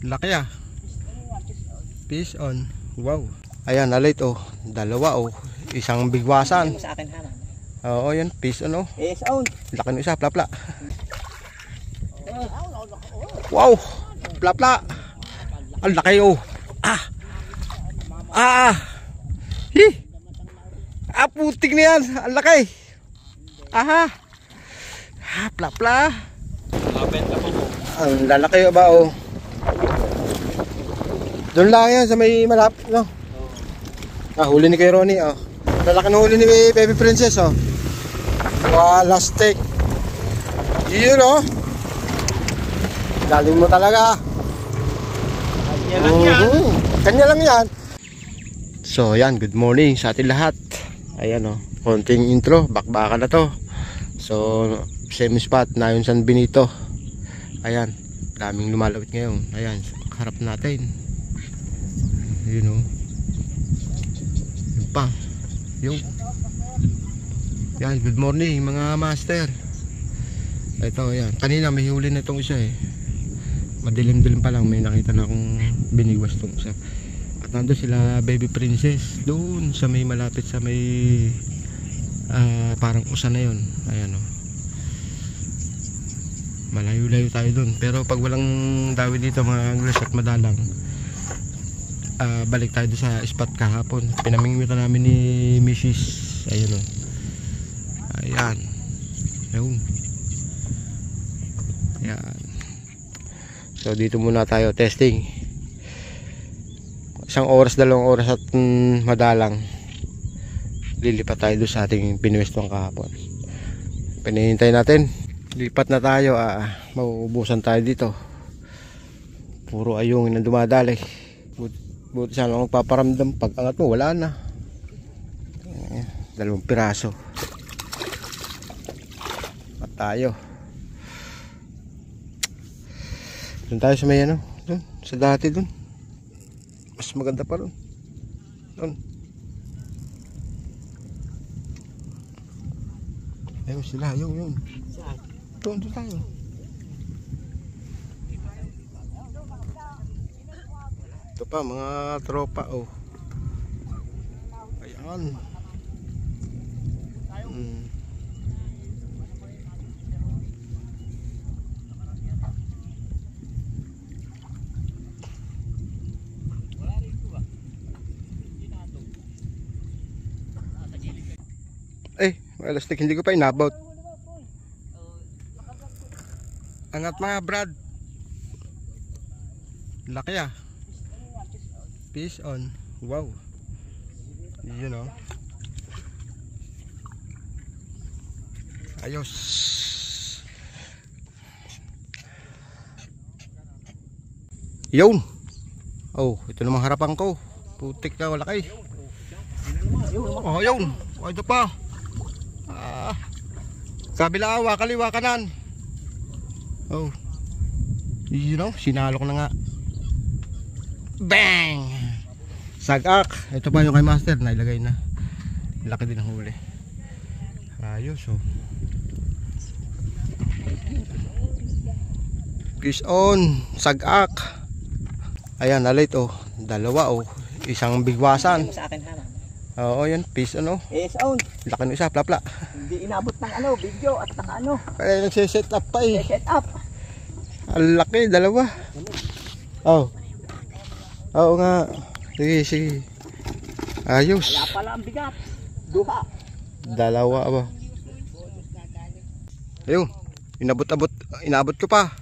Laki ah. Fish on. Wow. Ayan, nalit oh. Dalawa oh. Isang bigwasan. Sa akin ha. Oo, yan. Fish on oh. Fish on. Laki ng isa. Plapla. Wow. Plapla. Ang laki oh. Hi. Putik na yan. Ang laki. Plapla. Ang lalaki ba oh. Doon lang yan sa may malapit no. Huli ni kay Ronnie oh. Lalaki na huli ni Baby Princess oh. Wala steak. Yun oh. Galing mo talaga. Kanya lang yan. Kanya lang yan. So yan, good morning sa ating lahat. Ayan oh, konting intro, bakbakan na to. So same spot na yung San Benito. Ayan, daming lumalawit ngayon. Ayan, harap natin. Yun oh. Yun pa. Yun. Yan, good morning mga master. Ito, yan. Kanina may huli na itong isa eh. Madilim-dilim pa lang, may nakita na akong binigwas itong isa. At nandun sila Baby Princess. Doon sa may malapit sa may parang usa na yun. Ayan o. Malayo-layo tayo doon. Pero pag walang dawi dito mga anglers at madalang, balik tayo doon sa spot kahapon. Pinamingwitan namin ni Mrs. Ayun o. Ayan. Ayun. Ayan. So dito muna tayo testing. Isang oras, 2 oras at madalang lilipat tayo doon sa ating pinuwestong kahapon. Pinahintay natin. Lipat na tayo. Mauubusan tayo dito. Puro ayungin na dumadali. Buti sana akong paparamdam. Pag angat mo wala na. 2 piraso. At tayo. Doon tayo sa may ano, doon, sa dati doon. Mas maganda pa doon. Doon. Ayun sila, yun. Doon tayo. Ito pa mga tropa oh. Ayan. Elastic, hindi ko pa inabot. Angat mga brad. Laki ah. Fish on. Wow. Yun oh. Ayos. Yun. Oh, ito namang harapan ko. Putik na malaki. Oh, yun. Oh, ito pa. Kabila awa, kaliwa kanan. Oh. You know, sinalo ko na nga. Bang! Sagak. Ito pa yung kay master, nailagay na. Laki din ang huli. Ayos oh. Fish on, sagak. Ayan, nalit oh. 2 oh. Isang bigwasan. Sa akin ha. Oo, yan, fish ano. Fish on. Laki ng isa, plapla. Hindi inabot ng ano, video at ng ano. Kaya nagsiset up pa eh. Set up. Ang laki, 2. Oh. Oo nga. Sige. Ayos. Wala pala ang bigat. 2. 2 ba? Ayun. Inabot ko pa.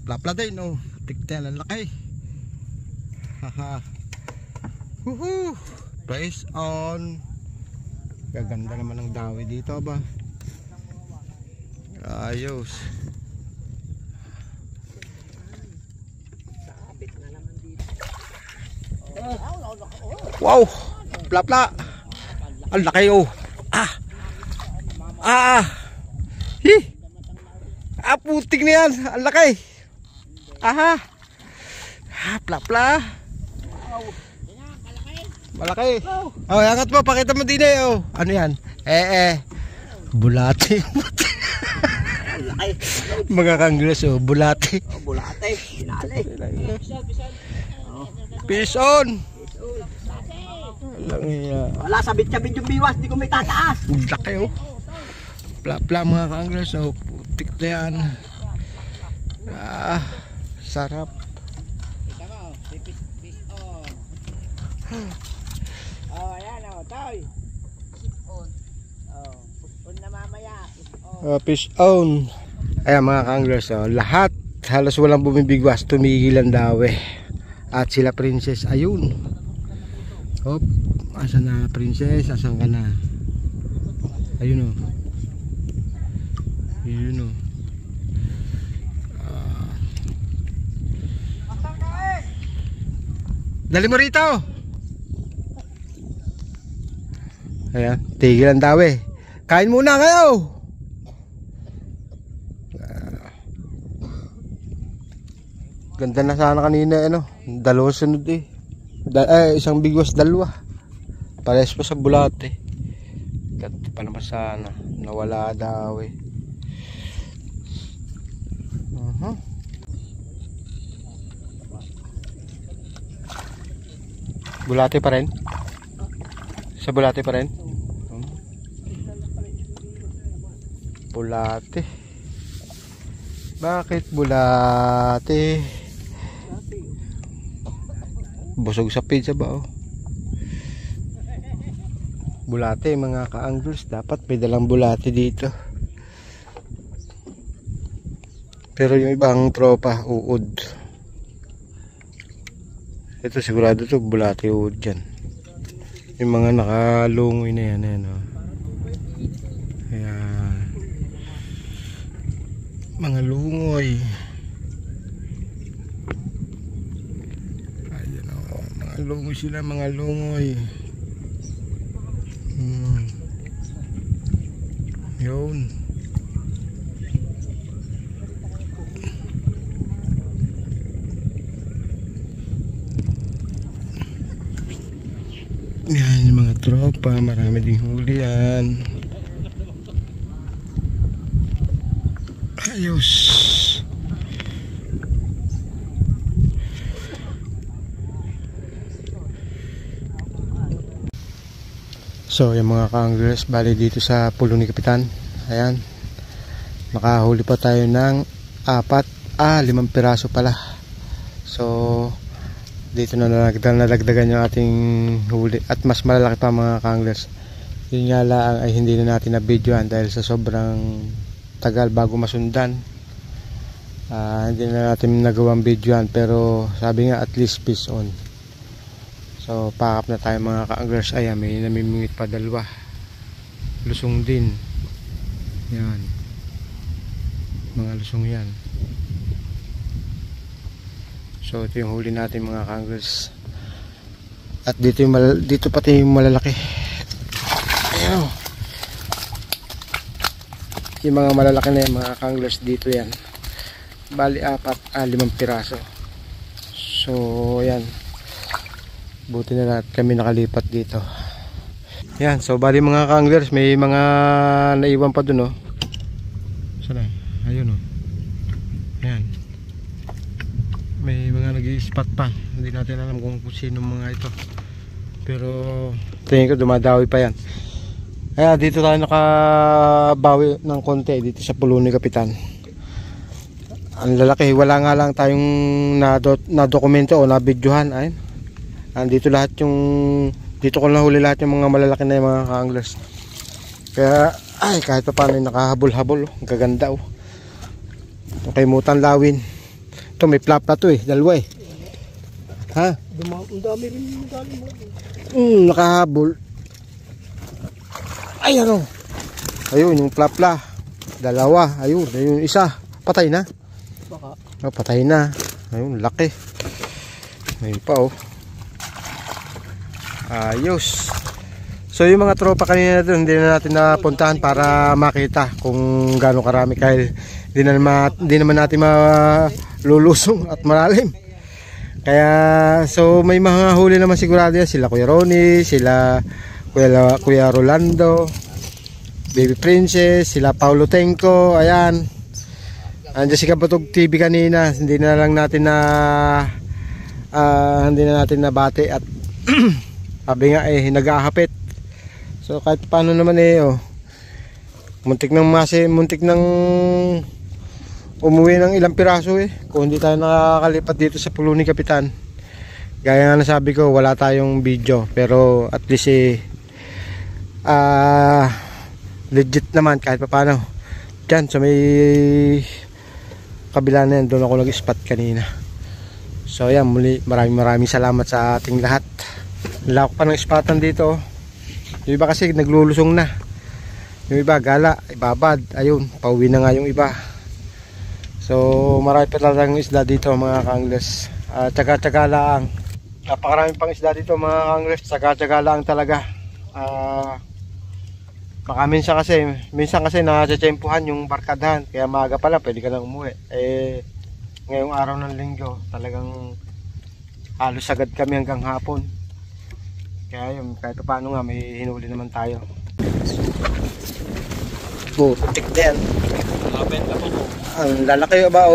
Plapla din oh. Tignan ang laki. Haha. Woohoo. Price on. Gaganda naman ng dawi dito ba. Ayos. Wow. Plapla. Ang laki oh. Hi. Putik na yan. Ang laki. Plapla. Malaki. Oh, angat mo, pakita mo din eh. Oh. Ano yan? Bulati. Laki. Mga kangles, oh, bulate. Oh, bulate. Sinali. Fish on! Lang Wala, sabit-sabit yung biwas. Di ko may tataas. laki, oh. Pla-pla mga kangles, oh. Putik na yan. Ah, sarap. Oh, ayan o, Toy. Sipon. Oh, sipon na mamaya. Sipon. Fish on. Ayan mga kanglers, oh, lahat halos walang bumibigwas, tumigil ang dawe. At sila princess, ayun. Hop, asan na princess? Asan ka na? Ayun, oh. Ayun, oh. Dali mo rito. Ayan, tigil ang dawe. Kain muna kayo. Ganda na sana kanina, ano, dalawang sunod eh. Isang bigwas, dalawa. Parehas pa sa bulate. Ganda pa naman sana. Nawala daw eh. Bulate pa rin? Sa bulate pa rin? Bulate. Bakit bulate? Busog sa pizza ba, oh? Bulate mga ka-anglers, dapat may dalang bulate dito. Pero yung ibang tropa uod. Ito sigurado to bulate uod dyan. Yung mga nakalungoy na yan, ayan, oh. Ayan. Mga lungoy. Ayan, oh. Mga lungoy sila, mga lungoy. Yun. Yan yung mga tropa, marami ding huli yan. Ayos. So yung mga ka-anglers, bali dito sa pulo ni Kapitan. Ayan, makahuli pa tayo ng 5 piraso pala. So dito na nalagdagan yung ating huli. At mas malalaki pa mga ka-anglers. Yun nga lang ay hindi na natin na-videoan dahil sa sobrang tagal bago masundan. Hindi na natin nagawang videoan, pero sabi nga at least fish on. So pakap na tayo mga ka-anglers. Ayan, may namimingit pa dalawa. Lusong din. Yan. Mga lusong yan. So ito yung huli natin mga ka-anglers. At dito, dito pati yung malalaki. Ayan, yung mga malalaki na yung mga ka-anglers dito yan. Bali 5 piraso. So yan, buti na lahat kami nakalipat dito. Yan, so bali mga ka-anglers, may mga naiwan pa dun, oh. Saan? Ayun, oh. Ayan, may mga nag-i-spot pa. Hindi natin alam kung sino mga ito, pero tingin ko dumadawi pa yan. Kaya dito tayo nakabawi ng konti dito sa pulo ni Kapitan. Ang lalaki, wala nga lang tayong na-dokumento o na-videohan. Ayun, andito lahat yung, dito ko nahuli lahat yung mga malalaki na yung mga ka-anglers. Kaya ay, kahit pa paano nakahabol-habol, oh. Ang gaganda, oh. Ito kay Mutan Lawin. Ito may flap na to eh, dalawa eh. Ha? Ang dami rin yung galing mo. Nakahabol. Ay, ano? Ayun, yung flap-la. Dalawa, ayun, ayun isa. Patay na. Baka. Oh, patay na. Ayun, laki. Ayun pa, oh. Ayos. So yung mga tropa kanina doon, hindi na natin napuntahan para makita kung gaano karami, kahit hindi naman natin malulusong at malalim. Kaya so may mga huli naman sigurado yan. Sila Kuya Ronnie, sila Kuya Rolando, Baby Princess, sila Paulo Tenko. Ayan, Andiyan si Kabutog TV kanina, hindi na natin nabate at sabi nga nag-aahapit. So kahit paano naman muntik nang umuwi ng ilang piraso kung hindi tayo nakakalipat dito sa pulo ni Kapitan. Gaya nga nasabi ko, wala tayong video, pero at least legit naman kahit paano. Diyan sa may kabila na yan, doon ako nag-spot kanina. So yan, muli maraming salamat sa ating lahat. Lako pa ng spotan dito. Yung iba kasi naglulusong na, yung iba gala, ibabad, ayun, pauwi na nga yung iba. So marami pa talagang isda dito mga ka-anglers. Tsaga-tsaga lang. Napakaraming pang isda dito mga ka-anglers. Tsaga-tsaga lang talaga. Baka minsan kasi natsetsempuhan yung barkadahan, kaya maaga pala pwede ka lang umuwi. Ngayong araw ng linggo talagang halos sagad kami hanggang hapon. Kaya yun, kahit paano nga may hinuli naman tayo. Putik din. Ang lalaki ba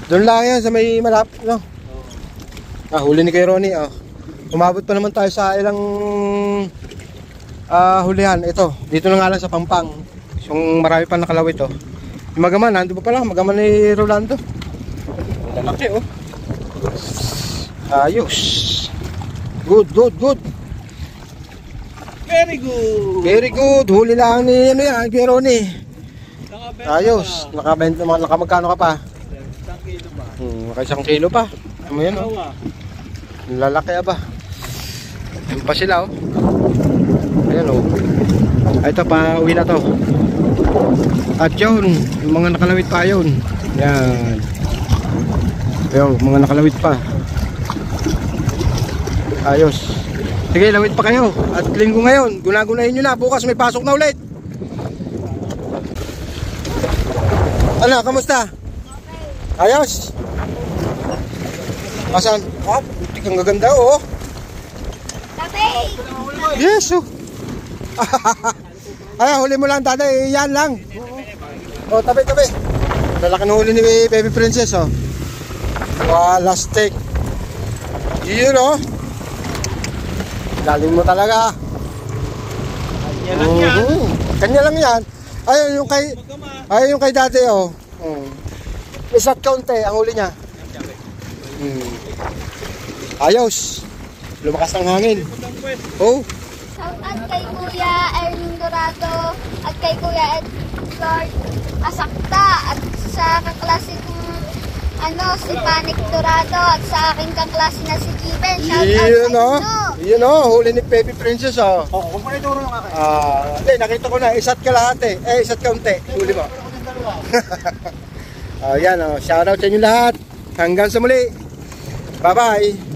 doon lang yan sa may malapit, no? Huli ni kay Ronnie. Umabot pa naman tayo sa ilang hulihan. Ito, dito na nga lang sa Pampang. Yung marami pa nakalawit yung Magaman, nandun pa pala, Magaman ni Rolando. Lalaki ayos. Good. Very good. Huli lang ni kay Ronnie. Ayos. Nakamagkano ka pa? 1 kilo ba? Naka 1 kilo pa. Ano yan lalaki ba? Yan pa sila ayan ito pa, uwi na to. At yun, yung mga nakalawit pa yun. Yan. Ayun, mga nakalawit pa. Ayos. Sige, lawit pa kayo. At linggo ngayon, gunagunahin nyo na. Bukas may pasok na ulit. Ano, kamusta? Ayos. Asan? Butik ang gaganda Yes Ay, huli mo lang tatay. Yan lang. Tabi. Lalaki na huli ni Baby Princess Wala steak. Yun Galing mo talaga. Kanya lang yan. Ayun yung kay dati Isa't kaunti ang huli niya. Ayos. Lumakas ng hangin. Shout out kay Kuya Erling Dorado at kay Kuya Edward Asakta at sa kaklase kong si Panic Dorado at sa aking kaklase na si Given. Shout out sa inyo. Yun huli ni Baby Princess Huwag mo na ituro yung akin. Nakita ko na, isa't kalahati. Isa't kaunti. Huli mo. Yan shout out sa inyo lahat. Hanggang sa muli. Bye bye.